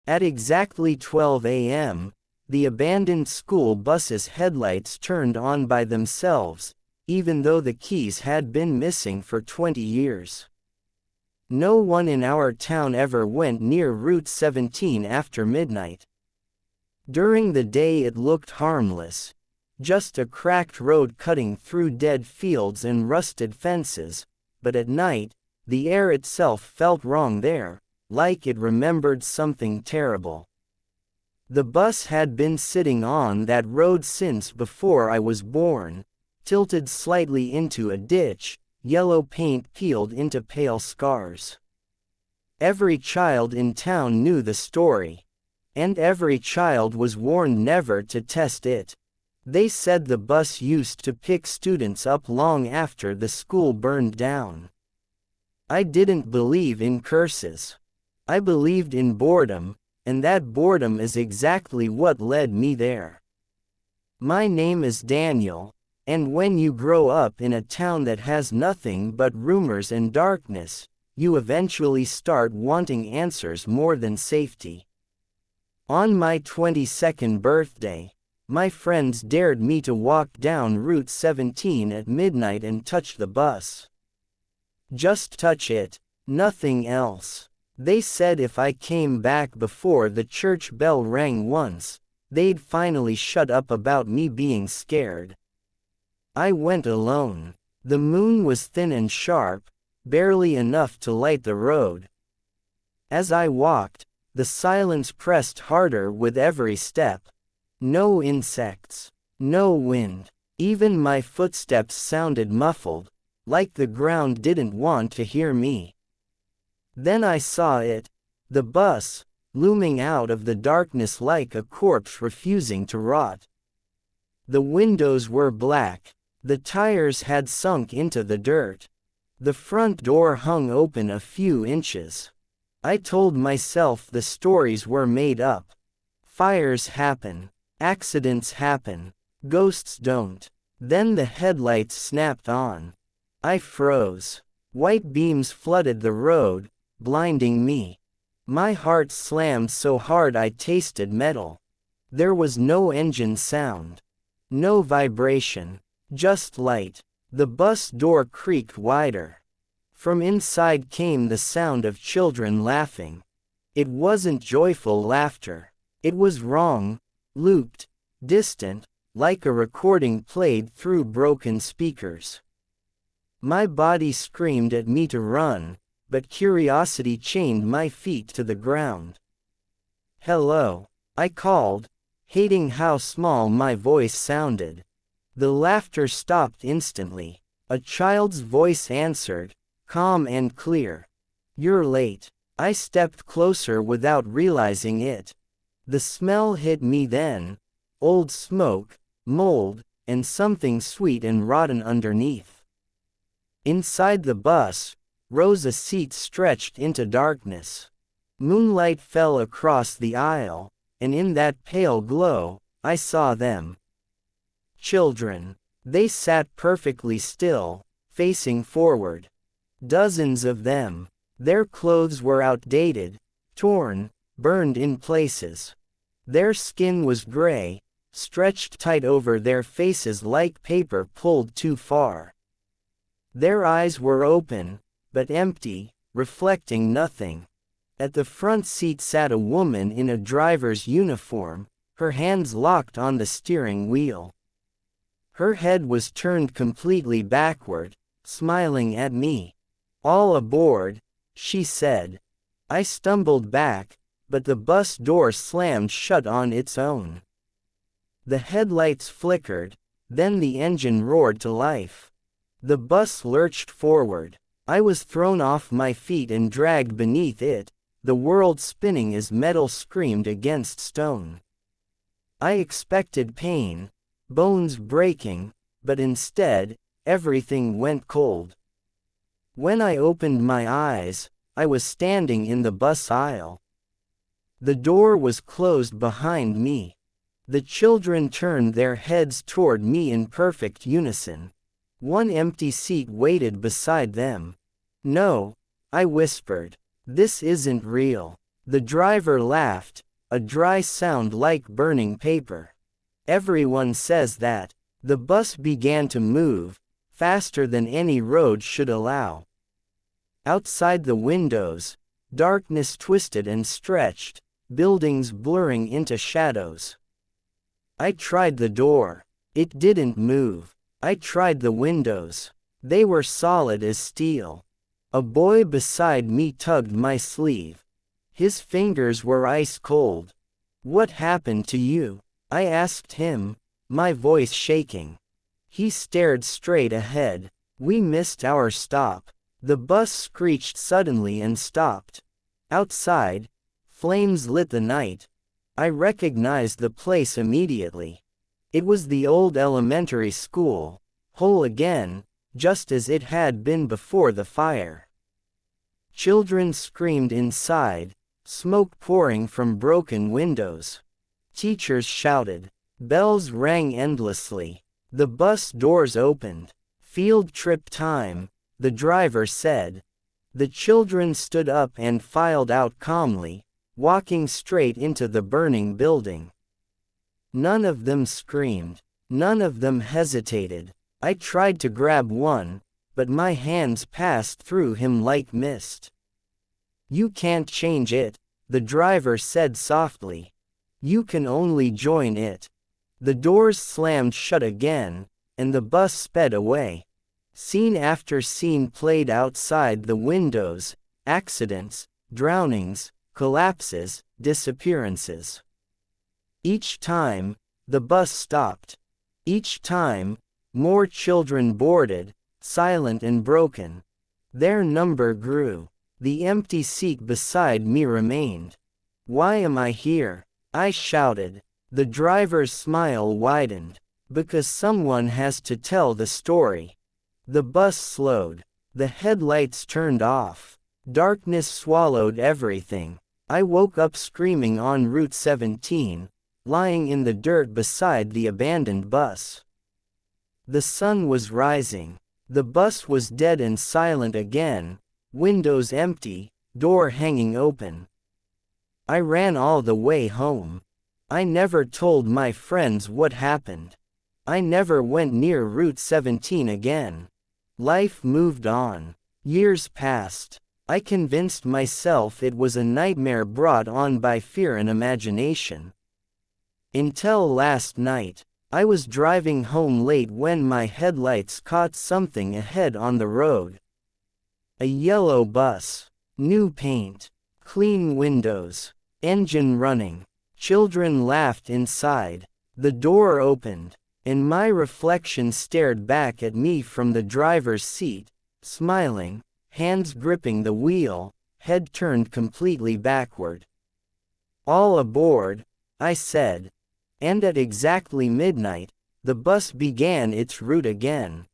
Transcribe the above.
At exactly 12 a.m., the abandoned school bus's headlights turned on by themselves, even though the keys had been missing for 20 years. No one in our town ever went near Route 17 after midnight. During the day it looked harmless, just a cracked road cutting through dead fields and rusted fences, but at night, the air itself felt wrong there, like it remembered something terrible. The bus had been sitting on that road since before I was born, tilted slightly into a ditch, yellow paint peeled into pale scars. Every child in town knew the story, and every child was warned never to test it. They said the bus used to pick students up long after the school burned down. I didn't believe in curses. I believed in boredom, and that boredom is exactly what led me there. My name is Daniel, and when you grow up in a town that has nothing but rumors and darkness, you eventually start wanting answers more than safety. On my 22nd birthday, my friends dared me to walk down Route 17 at midnight and touch the bus. Just touch it, nothing else. They said if I came back before the church bell rang once, they'd finally shut up about me being scared. I went alone. The moon was thin and sharp, barely enough to light the road. As I walked, the silence pressed harder with every step. No insects, no wind. Even my footsteps sounded muffled, like the ground didn't want to hear me. Then I saw it, the bus, looming out of the darkness like a corpse refusing to rot. The windows were black, the tires had sunk into the dirt. The front door hung open a few inches. I told myself the stories were made up. Fires happen, accidents happen, ghosts don't. Then the headlights snapped on. I froze. White beams flooded the road, blinding me. My heart slammed so hard I tasted metal. There was no engine sound. No vibration. Just light. The bus door creaked wider. From inside came the sound of children laughing. It wasn't joyful laughter. It was wrong, looped, distant, like a recording played through broken speakers. My body screamed at me to run, but curiosity chained my feet to the ground. "Hello," I called, hating how small my voice sounded. The laughter stopped instantly. A child's voice answered, calm and clear. "You're late." I stepped closer without realizing it. The smell hit me then. Old smoke, mold, and something sweet and rotten underneath. Inside the bus, rose a seat stretched into darkness. Moonlight fell across the aisle, and in that pale glow, I saw them. Children. They sat perfectly still, facing forward. Dozens of them. Their clothes were outdated, torn, burned in places. Their skin was gray, stretched tight over their faces like paper pulled too far. Their eyes were open, but empty, reflecting nothing. At the front seat sat a woman in a driver's uniform, her hands locked on the steering wheel. Her head was turned completely backward, smiling at me. "All aboard," she said. I stumbled back, but the bus door slammed shut on its own. The headlights flickered, then the engine roared to life. The bus lurched forward. I was thrown off my feet and dragged beneath it, the world spinning as metal screamed against stone. I expected pain, bones breaking, but instead, everything went cold. When I opened my eyes, I was standing in the bus aisle. The door was closed behind me. The children turned their heads toward me in perfect unison. One empty seat waited beside them. "No," I whispered. "This isn't real." The driver laughed, a dry sound like burning paper. Everyone says that. The bus began to move, faster than any road should allow. Outside the windows, darkness twisted and stretched, buildings blurring into shadows. I tried the door. It didn't move. I tried the windows. They were solid as steel. A boy beside me tugged my sleeve. His fingers were ice cold. "What happened to you?" I asked him, my voice shaking. He stared straight ahead. "We missed our stop." The bus screeched suddenly and stopped. Outside, flames lit the night. I recognized the place immediately. It was the old elementary school, whole again, just as it had been before the fire. Children screamed inside, smoke pouring from broken windows. Teachers shouted. Bells rang endlessly. The bus doors opened. "Field trip time," the driver said. The children stood up and filed out calmly, walking straight into the burning building. None of them screamed. None of them hesitated. I tried to grab one, but my hands passed through him like mist. "You can't change it," the driver said softly. "You can only join it." The doors slammed shut again, and the bus sped away. Scene after scene played outside the windows: accidents, drownings, collapses, disappearances. Each time, the bus stopped. Each time, more children boarded, silent and broken. Their number grew. The empty seat beside me remained. "Why am I here?" I shouted. The driver's smile widened. "Because someone has to tell the story." The bus slowed. The headlights turned off. Darkness swallowed everything. I woke up screaming on Route 17, lying in the dirt beside the abandoned bus. The sun was rising. The bus was dead and silent again, windows empty, door hanging open. I ran all the way home. I never told my friends what happened. I never went near Route 17 again. Life moved on. Years passed. I convinced myself it was a nightmare brought on by fear and imagination. Until last night, I was driving home late when my headlights caught something ahead on the road. A yellow bus. New paint. Clean windows. Engine running. Children laughed inside. The door opened, and my reflection stared back at me from the driver's seat, smiling, hands gripping the wheel, head turned completely backward. "All aboard," I said. And at exactly midnight, the bus began its route again.